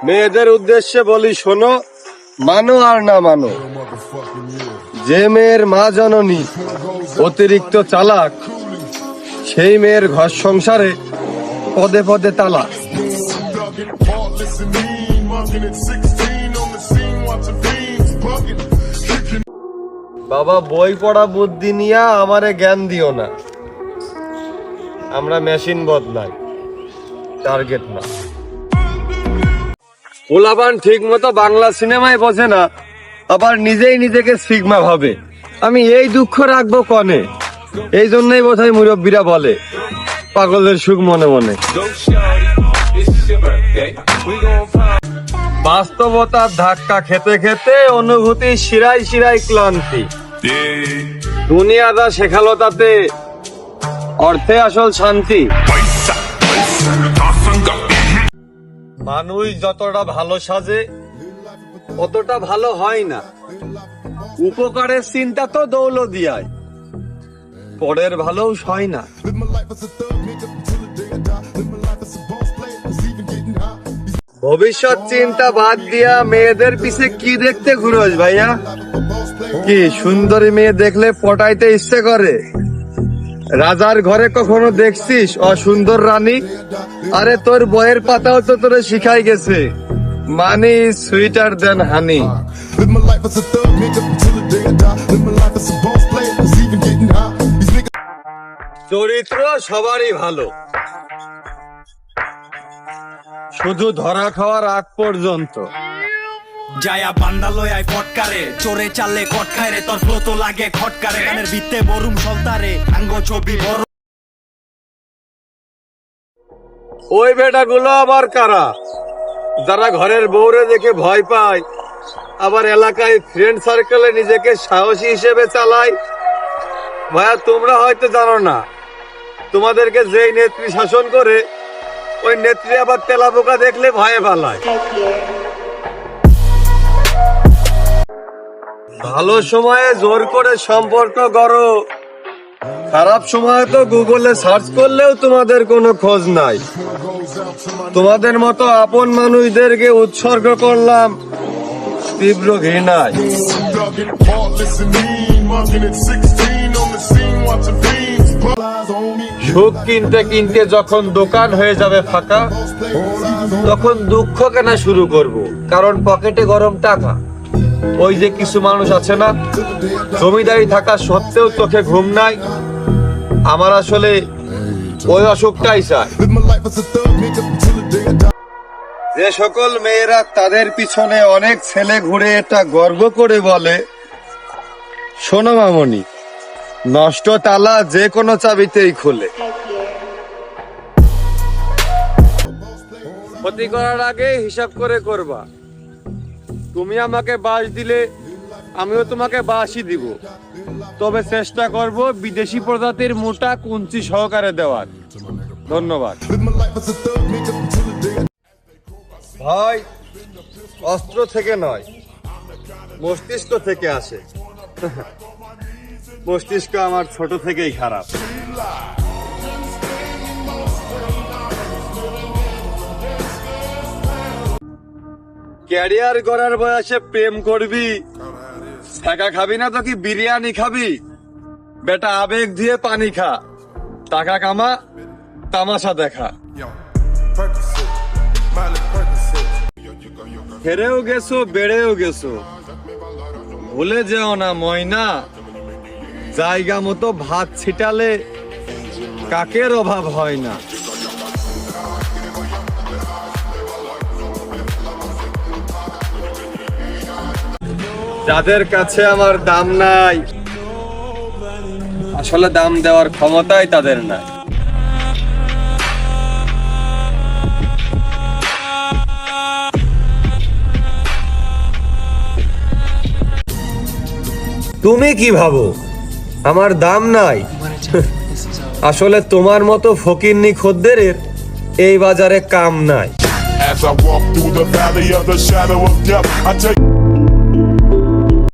মেয়েদের উদ্দেশ্যে বলি, শোনো, মানো আর না মানো, যে মেয়ের মা জননী অতিরিক্ত চালাক, সেই মেয়ের ঘর সংসারে পদে পদে তালা। বাবা, বই পড়া বুদ্ধি নিয়া আমারে জ্ঞান দিও না। আমরা মেশিন বদলাই, টার্গেট না। পোলাপান ঠিক মতো বাংলা সিনেমায় বোঝে না, আবার নিজেই নিজেকে সিগমা ভাবে। আমি এই দুঃখ রাখবো কনে? এই জন্যই বোধহয় মুরব্বীরা বলে পাগলের সুখ মনে মনে। বাস্তবতার ধাক্কা খেতে খেতে অনুভূতি শিরায় শিরায় ক্লান্তি। দুনিয়াদা শেখালো তাতে অর্থে আসল শান্তি। মানুষ যতটা ভালো সাজে অতটা ভালো হয় না। উপকারের চিন্তা তো দৌলদিয়ায়, পরের ভালোও হয় না। ভবিষ্যৎ চিন্তা বাদ দিয়া মেয়েদের পিছে কি দেখতে ঘুরোস ভাইয়া? কি সুন্দরী মেয়ে দেখলে পটাইতে ইচ্ছে করে? রাজার ঘরে কখনো দেখছিস অসুন্দর রানী? আরে তোর বইয়ের পাতাও তো তোরে শিখাই গেছে, মানি সুইটার দেন হানি। চরিত্র সবারই ভালো, শুধু ধরা খাওয়ার আগ পর্যন্ত। যায়া বান্দালয় আই ফটকারে, চোরে চালে কটকায় রে, তোর ফ্লো তো লাগে খটকারে, গানের ভিত্তে বরুম সলতারে, আঙ্গ ছবি বড়। ওই বেটাগুলো আবার কারা? যারা ঘরের বউরে দেখে ভয় পায়, আবার এলাকায় ফ্রেন্ড সার্কেলে নিজেকে সাহসী হিসেবে চালায়। ভাইয়া, তোমরা হয়তো জানো না, তোমাদেরকে যেই নেত্রী শাসন করে, ওই নেত্রী আবার তেলাপোকা দেখলে ভয়ে পালায়। ভালো সময়ে জোর করে সম্পর্ক করো, খারাপ সময়ে তো গুগলে সার্চ করলেও তোমাদের কোনো খোঁজ নাই। তোমাদের মতো আপন মানুষদেরকে উৎসর্গ করলাম তীব্র ঘৃণায়। সুখ কিনতে কিনতে যখন দোকান হয়ে যাবে ফাঁকা, তখন দুঃখ কেনা শুরু করব, কারণ পকেটে গরম টাকা। ওই যে কিছু মানুষ আছে না, জমিদারি থাকা সত্ত্বেও চোখে ঘুম নাই, আমার আসলে ওই অসুখটাই চাই। যে সকল মেয়েরা তাদের পিছনে অনেক ছেলে ঘুরে এটা গর্ব করে বলে, শোনো মামনি, নষ্ট তালা যে কোনো চাবিতেই খোলে। ক্ষতি করার আগে হিসাব করে করবা। তুমি আমাকে বাঁশ দিলে আমিও তোমাকে বাঁশই দিব, তবে চেষ্টা করব বিদেশি প্রজাতির মোটা কুঞ্চি সহকারে দেওয়ার। ধন্যবাদ ভাই। অস্ত্র থেকে নয়, মস্তিষ্ক থেকে আসে। মস্তিষ্ক আমার ছোট থেকেই খারাপ। ক্যারিয়ার গড়ার বয়সে প্রেম করবি, ছাকা খাবি না তো কি বিরিয়ানি খাবি? বেটা, আবেগ দিয়ে পানি খা, টাকা কামা, তামাশা দেখা। হেরেও গেছো, বেড়েও গেছো, ভুলে যেও না ময়না, জায়গা মতো ভাত ছিটালে কাকের অভাব হয় না। যাদের কাছে আমার দাম নাই, আসলে দাম দেওয়ার ক্ষমতাই তাদের নাই। তুমি কি ভাবো আমার দাম নাই? আসলে তোমার মতো ফকিন্নি খদ্দেরের এই বাজারে কাম নাই। As I walk through the valley of the shadow of death, I take